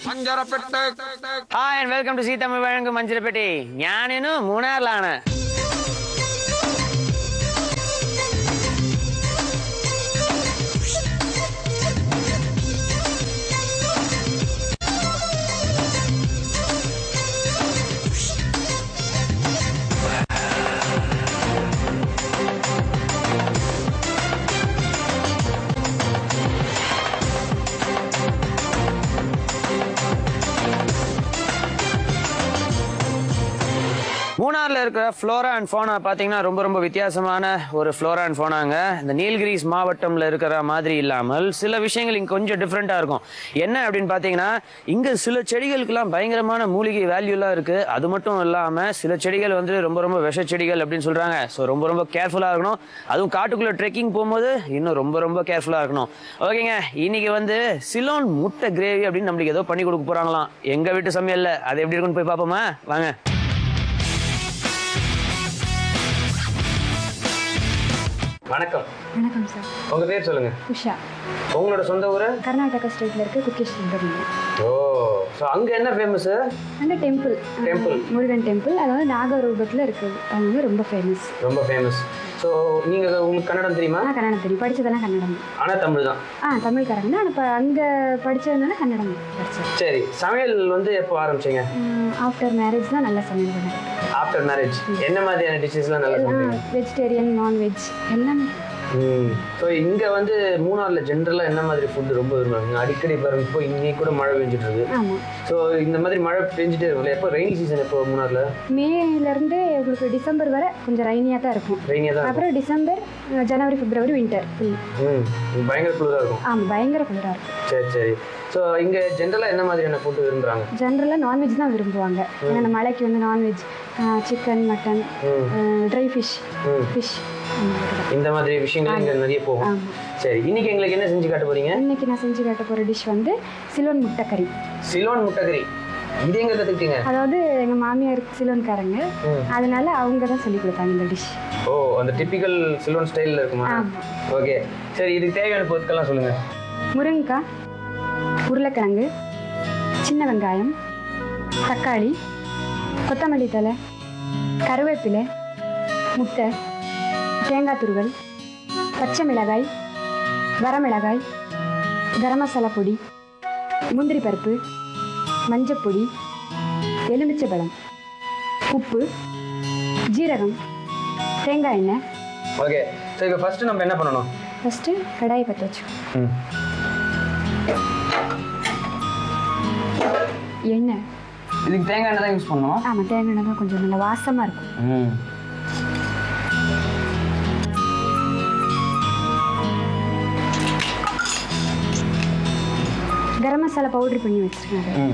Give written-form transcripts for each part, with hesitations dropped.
Hi and welcome to See Tamil Vazhangum Manjirapetti. ഞാനിന്നു മൂന്നാറിലാണ്. மூணார்ல இருக்கிற Flora and ஃபோனா பார்த்தீங்கன்னா ரொம்ப வித்தியாசமான ஒரு ஃப்ளோரா அண்ட் ஃபோனாங்க. இந்த நீலகிரிஸ் மாவட்டம்ல இருக்கிற மாதிரி இல்லாமல் சில விஷயங்கள் இங்கே கொஞ்சம் டிஃப்ரெண்ட்டாக இருக்கும். என்ன அப்படின்னு பார்த்தீங்கன்னா இங்கே சில செடிகளுக்கெல்லாம் பயங்கரமான மூலிகை வேல்யூலாம் இருக்குது. அது மட்டும் இல்லாமல் சில செடிகள் வந்து ரொம்ப விஷ செடிகள் அப்படின்னு சொல்கிறாங்க. ஸோ ரொம்ப கேர்ஃபுல்லாக இருக்கணும். அதுவும் காட்டுக்குள்ளே ட்ரெக்கிங் போகும்போது இன்னும் ரொம்ப கேர்ஃபுல்லாக இருக்கணும். ஓகேங்க, இன்னைக்கு வந்து சிலோன் முட்டை கிரேவி அப்படின்னு நம்மளுக்கு ஏதோ பண்ணி கொடுக்க போகிறாங்களாம். எங்கள் வீட்டு சமையல்ல அது எப்படி இருக்குன்னு போய் பார்ப்போமா வாங்க. வணக்கம். வணக்கம் சார். உங்க பேர் சொல்லுங்க. உஷா. உங்களோட சொந்த ஊர்? கர்நாடகா ஸ்டேட்ல இருக்க குக்கேஷ் சுப்பிரமணியம். ஓ, சோ அங்க என்ன ஃபேமஸ்? அந்த டெம்பிள் முருகன் டெம்பிள், அதாவது நாகரூபத்துல இருக்குது. அது ரொம்ப ஃபேமஸ். ரொம்ப ஃபேமஸ். ஸோ நீங்க உங்களுக்கு கன்னடம் தெரியுமா? கன்னடம் தெரியும், படிச்சதெல்லாம் கன்னடம். ஆனா தமிழ் தான். தமிழ்காரங்க தான். ஆனால் அங்கே படித்ததுனால கன்னடம் படித்தேன். சரி, சமையல் வந்து எப்போ ஆரம்பிச்சீங்க? ஆஃப்டர் மேரேஜ் தான் நல்லா சமையல் பண்ணேன். ஆஃப்டர் மேரேஜ் என்ன மாதிரியான டிஷ்ஷஸ்லாம் நல்லா சமைப்பீங்க? வெஜிடேரியன், நான்வெஜ் எல்லாமே. ஸோ இங்கே வந்து மூணாரில் ஜென்ரலாக என்ன மாதிரி ஃபுட்டு ரொம்ப விரும்புவாங்க? அடிக்கடி பாருங்க, இப்போ இன்னைக்கு கூட மழை பெஞ்சிட்டு இருக்கு. ஆமாம். ஸோ இந்த மாதிரி மழை பெஞ்சிட்டே இருக்கும்ல. எப்போ ரெய்னி சீசன்? எப்போ மூணாரில்? மேலேருந்து உங்களுக்கு டிசம்பர் வரை கொஞ்சம் ரெய்னியாக தான் இருக்கும். ரெய்னியாக தான். அப்புறம் டிசம்பர், ஜனவரி, பிப்ரவரி வின்டர். பயங்கர குளிராக இருக்கும். ஆமாம், பயங்கர குளிராக இருக்கும். சரி. ஸோ இங்கே ஜென்ரலாக என்ன மாதிரியான ஃபுட்டு விரும்புகிறாங்க? ஜென்ரலாக நான்வெஜ் தான் விரும்புவாங்க. ஏன்னா இந்த மலைக்கு வந்து non veg, chicken, mutton, try fish, இந்த மாதிரி விஷயங்கள் இங்கே நிறைய போகும். சரி, இன்னைக்கு எங்களுக்கு என்ன செஞ்சு காட்ட போறீங்க? இன்னைக்கு நான் செஞ்சு காட்ட போகிற டிஷ் வந்து சிலோன் முட்டைக்கறி. சிலோன் முட்டைக்கறி இது எங்க கற்றுக்கிட்டீங்க? அதாவது எங்கள் மாமியார் சிலோன்காரங்க, அதனால அவங்க தான் சொல்லி கொடுத்தாங்க இந்த டிஷ். ஓ, அந்த டிப்பிக்கல் சிலோன் ஸ்டைலில் இருக்குமா? ஓகே, சரி. இதுக்கு தேவையான பொருட்கள்லாம் சொல்லுங்கள். முருங்கைக்காய், உருளைக்கிழங்கு, சின்ன வெங்காயம், தக்காளி, கொத்தமல்லி தழை, கருவேப்பிலை, முட்டை, தேங்காய் துருவல், பச்சை மிளகாய், வரமிளகாய், கரம் மசாலா பொடி, முந்திரி பருப்பு, மஞ்சப்பொடி, எலுமிச்சை பழம், உப்பு, ஜீரகம், தேங்காய் எண்ணெய். ஓகே, ஸோ இப்போ ஃபஸ்ட்டு நம்ம என்ன பண்ணணும்? ஃபஸ்ட்டு கடாயை பற்ற வச்சுக்கோம். எண்ணெய். இதுக்கு தேங்காய் எண்ணெய் தான் யூஸ் பண்ணணும். ஆமாம், தேங்காய் எண்ணெய் தான் கொஞ்சம் நல்லா வாசமாக இருக்கும். கரம் மசாலா பவுடர் பண்ணி வச்சுருக்கேன்.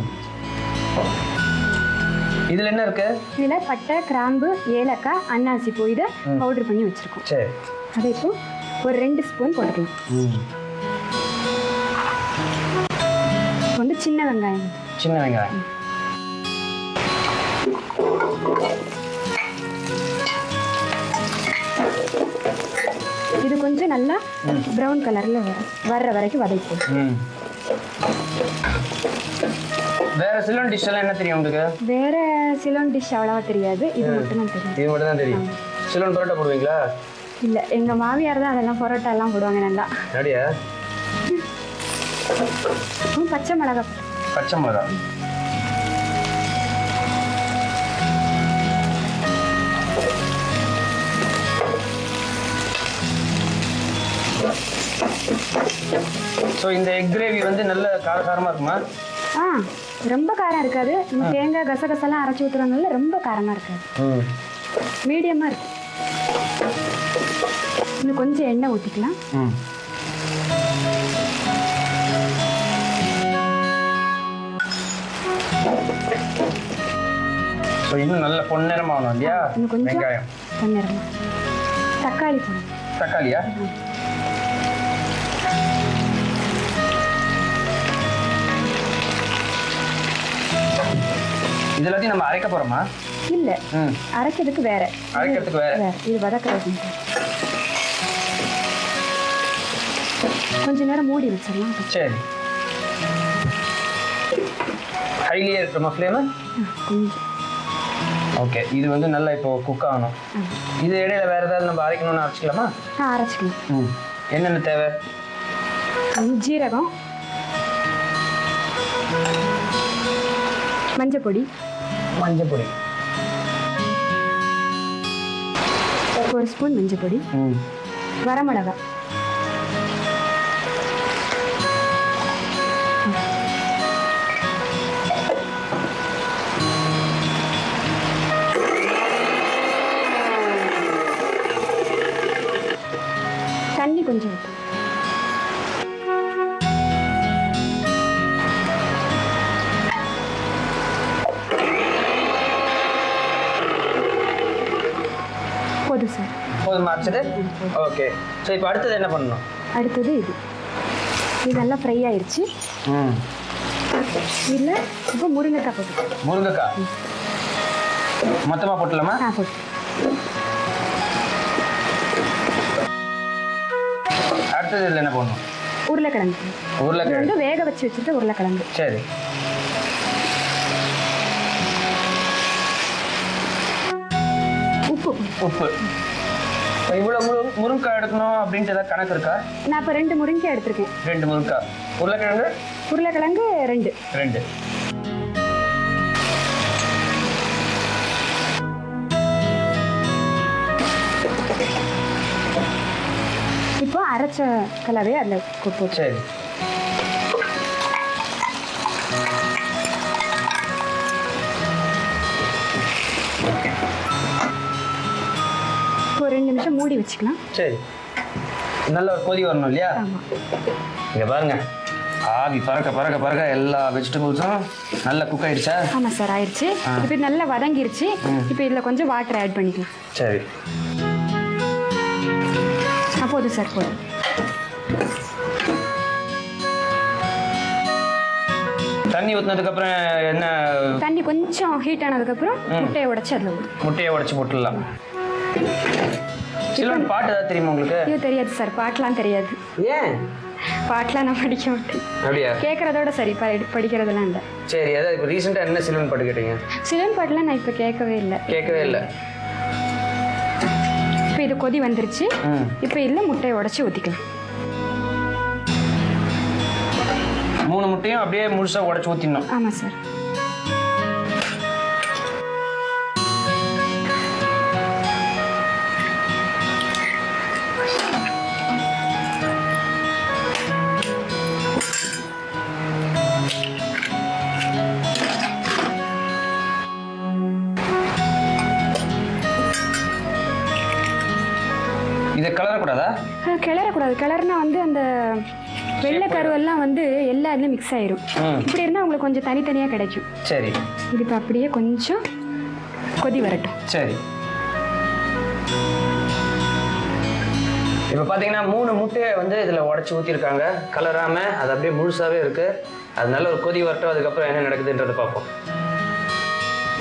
இதில் என்ன இருக்கு? இதில் பட்டை, கிராம்பு, ஏலக்காய், அன்னாசி பூ இதை பவுடர் பண்ணி வச்சுருக்கோம். சரி, அதை இப்போ ஒரு 2 ஸ்பூன் போட்டுக்கலாம். வந்து சின்ன வெங்காயம். இது கொஞ்சம் நல்லா ப்ரௌன் கலரில் வர்ற வரைக்கும் வதக்கும். வேற சிலோன் டிஷ் எல்லாம் என்ன தெரியும் உங்களுக்கு? வேற சிலோன் டிஷ் அவ்வளவா தெரியாது. இது மட்டும் தான் தெரியும். இது மட்டும் தான் தெரியும். சிலோன் பரோட்டா போடுவீங்களா? இல்லை, எங்கள் மாமியார் தான் அதெல்லாம் பரோட்டா எல்லாம் போடுவாங்க நல்லா. அப்படியா? பச்சை மிளகா. ஸோ இந்த எக் கிரேவி வந்து நல்ல காரசாரமாக இருக்குமா? ரொம்ப காரம் இருக்காது. நம்ம தேங்காய் கசகசெல்லாம் அரைச்சி ஊற்றுறதுனால ரொம்ப காரமாக இருக்காது. மீடியமாக இருக்கும். இன்னும் கொஞ்சம் எண்ணெய் ஊற்றிக்கலாம். ஸோ இன்னும் நல்ல பொன்னிறமாகணும் இல்லையா? இன்னும் கொஞ்சம் பொன்னிறமாக. தக்காளியா? இது எல்லாத்தையும் நம்ம அரைக்க போறோமா? இல்ல, அரைக்கிறதுக்கு வேற. இது வதக்கிறது. கொஞ்ச நேரம் மூடி வச்சிடலாம். சரி. ஹைலியே இருக்குமா ஃப்ளேமு? கொஞ்சம். ஓகே, இது வந்து நல்லா இப்போ குக் ஆகணும். இது இடையில வேற ஏதாவது நம்ம அரைக்கணும்னு அரைச்சிக்கலாமா? அரைச்சிக்கலாம். என்னென்ன தேவை? ஜீரகம், மஞ்சப்பொடி, மஞ்சப்பொடி 1 ஸ்பூன் மஞ்சப்பொடி, வரமிளகாய், தண்ணி கொஞ்சம் ஊற்றணும். போதும் சார். போதுமா அரைச்சது? ஓகே. ஸோ இப்போ அடுத்தது என்ன பண்ணணும்? அடுத்தது இது நல்லா ஃப்ரை ஆயிடுச்சு. இதில் இப்போ முருங்கைக்காய் போட்டு. முருங்கைக்காய் மொத்தமாக போட்டுலாமா? போட்டு. அடுத்தது இதில் என்ன பண்ணணும்? உருளைக்கிழங்கு. உருளைக்கிழங்கு வந்து வேக வச்சு வச்சுட்டு உருளைக்கிழங்கு. சரி. உப்பு. இவ்வளோ முருங்கைக்காய் எடுக்கணும் அப்படின்ட்டு ஏதாவது கணக்கு இருக்கா? நான் இப்போ 2 முருங்கைக்காய் எடுத்திருக்கேன். 2 முருங்கைக்காய். உருளைக்கிழங்கு? உருளைக்கிழங்கு 2. இப்போ அரைச்ச கலவையை அதில் போட்டு. சரி. ஒரு 2 நிமிஷம் மூடி வச்சுக்கலாம். சரி. நல்ல ஒரு கொதி வரணும் இல்லையா? ஆமாம். இங்கே பாருங்க, ஆவி பறக்க பறக்க பறக்க எல்லா வெஜிடபிள்ஸும் நல்லா குக் ஆயிடுச்சா? ஆமாம் சார், ஆயிடுச்சு. இப்போ நல்லா வதங்கிருச்சு. இப்போ இதில் கொஞ்சம் வாட்டர் ஆட் பண்ணிக்கலாம். சரி. போதும் சார், போதும். தண்ணி ஊற்றினதுக்கப்புறம் என்ன? தண்ணி கொஞ்சம் ஹீட் ஆனதுக்கப்புறம் முட்டையை உடைச்சி அதில் ஊற்றும். முட்டையை உடைச்சி போட்டுடலாம். சிலோன் பாட்டு ஏதாவது தெரியுமா உங்களுக்கு? ஐயோ தெரியாது சார், பாட்டெலாம் தெரியாது. ஏன்? பாட்டெலாம் நான் படிக்க மாட்டேன். அப்படியா? கேட்குறதோட சரி, படிக்கிறதெல்லாம் இல்லை. சரி. அதாவது இப்போ ரீசெண்டாக என்ன சிலோன் பாட்டு கேட்டீங்க? சிலோன் பாட்டெலாம் நான் இப்போ கேட்கவே இல்லை. இப்போ இது கொதி வந்துருச்சு. இப்போ இதில் முட்டையை உடைச்சி ஊற்றிக்கலாம். 3 முட்டையும் அப்படியே முழுசாக உடைச்சி ஊற்றிடணும். ஆமாம் சார். இதை கிளறக்கூடாதா? கிளறக்கூடாது. கிளறுனா வந்து அந்த வெள்ளை கருவெல்லாம் வந்து எல்லா இதுலையும் மிக்ஸ் ஆயிரும். இப்படி இருந்தால் உங்களுக்கு கொஞ்சம் தனித்தனியாக கிடைக்கும். சரி. இது இப்போ அப்படியே கொஞ்சம் கொதி வரட்டும். சரி. இப்போ பார்த்தீங்கன்னா 3 முட்டையை வந்து இதில் உடச்சி ஊற்றிருக்காங்க, கலராமல். அது அப்படியே முழுசாகவே இருக்குது. அது நல்ல ஒரு கொதி வரட்டும், அதுக்கப்புறம் என்ன நடக்குதுன்றதை பார்ப்போம்.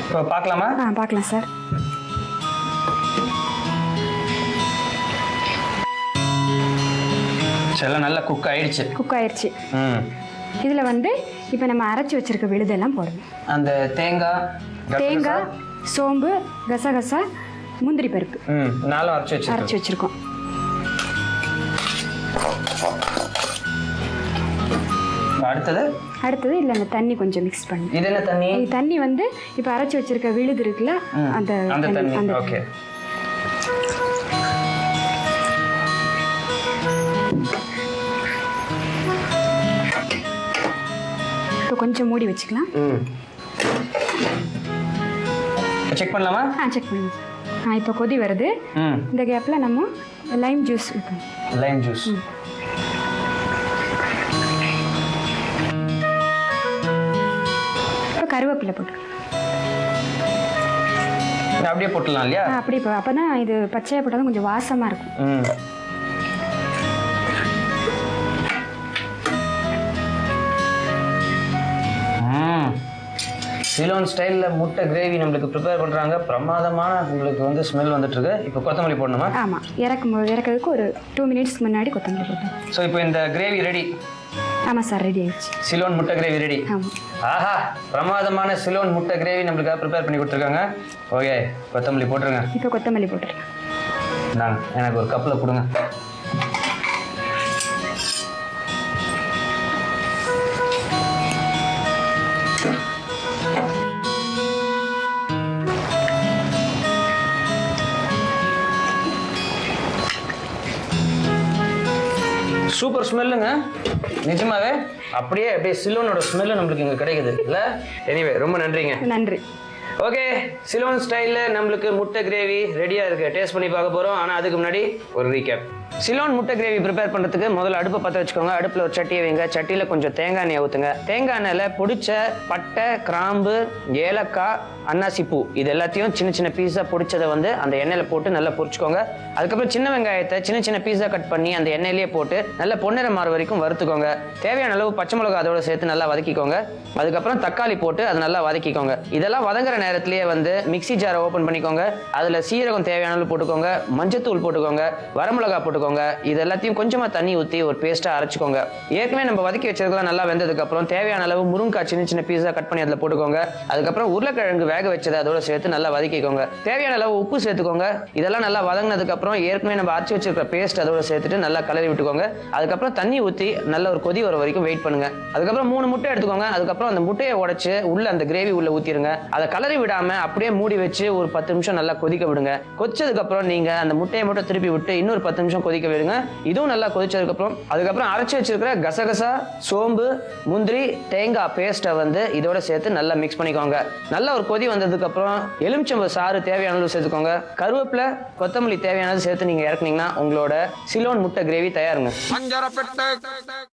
இப்போ பார்க்கலாமா? பார்க்கலாம் சார். எல்லாம் நல்லா குக் ஆயிடுச்சு. இதில் வந்து இப்போ நம்ம அரைச்சி வச்சிருக்க விழுதெல்லாம் போடணும். அந்த தேங்காய், சோம்பு, கசகசா, முந்திரி பருப்பு 4 அரைச்சி வச்சிருக்கோம். அடுத்தது இல்லை, அந்த தண்ணி கொஞ்சம் மிக்ஸ் பண்ணி. இது என்ன தண்ணி? தண்ணி வந்து இப்போ அரைச்சி வச்சிருக்க விழுது இருக்குல்ல, அந்த தண்ணி. ஓகே. இப்போ கொஞ்சம் மூடி வச்சுக்கலாம். செக் பண்ணலாமா? செக் பண்ணுங்க. இப்போ கொதி வருது. இந்த கேப்பில் நம்ம லைம் ஜூஸ் ஊற்றணும். Lime juice. இப்போ கருவேப்பிலை போட்டு அப்படியே போட்டுடலாம் இல்லையா? அப்படி இப்போ அப்போ தான் இது பச்சையாக போட்டாலும் கொஞ்சம் வாசமாக இருக்கும். சிலோன் ஸ்டைலில் முட்டை கிரேவி நம்மளுக்கு ப்ரிப்பேர் பண்ணுறாங்க. பிரமாதமான உங்களுக்கு வந்து ஸ்மெல் வந்துட்டுருக்கு. இப்போ கொத்தமல்லி போடணுமா? ஆமாம். இறக்கிறதுக்கு ஒரு 2 மினிட்ஸ் முன்னாடி கொத்தமல்லி போட்டோம். ஸோ இப்போ இந்த கிரேவி ரெடி. ஆமாம் சார், ரெடி ஆயிடுச்சு. சிலோன் முட்டை கிரேவி ரெடி. ஆமாம். ஆஹா, பிரமாதமான சிலோன் முட்டை கிரேவி நம்மளுக்காக ப்ரிப்பேர் பண்ணி கொடுத்துருக்காங்க. ஓகே, கொத்தமல்லி போட்டுருங்க. இப்போ கொத்தமல்லி போட்டுருக்கேன். நான் எனக்கு ஒரு கப்பில் கொடுங்க. சூப்பர் ஸ்மெல்லுங்க, நிஜமாவே அப்படியே சிலோனோட ஸ்மெல்லு நம்மளுக்கு இங்கே கிடைக்குது இல்லை? எனிவே ரொம்ப நன்றிங்க. நன்றி. ஓகே, சிலோன் ஸ்டைலில் நம்மளுக்கு முட்டை கிரேவி ரெடியாக இருக்கு. டேஸ்ட் பண்ணி பார்க்க போகிறோம். ஆனால் அதுக்கு முன்னாடி ஒரு ரீகேப். சிலோன் முட்டை கிரேவி ப்ரிப்பேர் பண்ணுறதுக்கு முதல்ல அடுப்பை பற்ற வச்சுக்கோங்க. அடுப்பில் ஒரு சட்டியை வைங்க. சட்டியில் கொஞ்சம் தேங்காய் எண்ணெய் ஊற்றுங்க. தேங்காய் எண்ணெயில் பொடிச்ச பட்டை, கிராம்பு, ஏலக்காய், அன்னாசி பூ இது எல்லாத்தையும் சின்ன சின்ன பீஸாக பொடிச்சதை அந்த எண்ணெயில் போட்டு நல்லா பொரிச்சுக்கோங்க. அதுக்கப்புறம் சின்ன வெங்காயத்தை சின்ன சின்ன பீஸாக கட் பண்ணி அந்த எண்ணெயிலேயே போட்டு நல்லா பொன்னிறம் மாறு வரைக்கும் வறுத்துக்கோங்க. தேவையான அளவு பச்சை மிளகா அதோட சேர்த்து நல்லா வதக்கிக்கோங்க. அதுக்கப்புறம் தக்காளி போட்டு அதை நல்லா வதக்கிக்கோங்க. இதெல்லாம் வதங்குற நேரத்திலேயே மிக்ஸி ஜாரை ஓப்பன் பண்ணிக்கோங்க. அதில் சீரகம் தேவையான அளவு போட்டுக்கோங்க, மஞ்சத்தூள் போட்டுக்கோங்க, வரமிளகா போட்டுக்கோங்க. இது எல்லாத்தையும் கொஞ்சமாக தண்ணி ஊற்றி ஒரு பேஸ்ட்டாக அரைச்சிக்கோங்க. ஏற்கனவே நம்ம வதக்கி வச்சதுலாம் நல்லா வெந்ததுக்கப்புறம் தேவையான அளவு முருங்காய் சின்ன சின்ன பீஸாக கட் பண்ணி அதில் போட்டுக்கோங்க. அதுக்கப்புறம் உருளைக்கிழங்கு வேக வச்சதை அதோட சேர்த்து நல்லா வதக்கிக்கோங்க. தேவையான அளவு உப்பு சேர்த்துக்கோங்க. இதெல்லாம் நல்லா வதங்கினதுக்கப்புறம் ஏற்கனவே நம்ம அரைச்சி வச்சிருக்கிற பேஸ்ட் அதோட சேர்த்துட்டு நல்லா கலரி விட்டுக்கோங்க. அதுக்கப்புறம் தண்ணி ஊற்றி நல்ல ஒரு கொதி வர வரைக்கும் வெயிட் பண்ணுங்க. அதுக்கப்புறம் 3 முட்டை எடுத்துக்கோங்க. அதுக்கப்புறம் அந்த முட்டையை உடைச்சு உள்ள அந்த கிரேவி உள்ள ஊற்றிடுங்க. அதை கலரி விடாம அப்படியே மூடி வச்சு ஒரு 10 நிமிஷம் நல்லா கொதிக்க விடுங்க. கொதிச்சதுக்கப்புறம் நீங்க அந்த முட்டையை மட்டும் திருப்பி விட்டு இன்னொரு 10 நிமிஷம் கொதிக்க விடுங்க. இதுவும் நல்லா கொதிச்சதுக்கப்புறம் அதுக்கப்புறம் அரைச்சி வச்சிருக்கிற கசகசா, சோம்பு, முந்திரி, தேங்காய் பேஸ்ட்டை இதோட சேர்த்து நல்லா மிக்ஸ் பண்ணிக்கோங்க. நல்ல ஒரு கொதி வந்ததுக்கு அப்புறம் எலுமிச்சம்பழ சாறு தேவையான அளவு சேர்த்துக்கோங்க. கருவேப்பிலை, கொத்தமல்லி தேவையானது சேர்த்து நீங்க இறக்குனீங்கன்னா உங்களோட சிலோன் முட்டை கிரேவி தயாருங்க.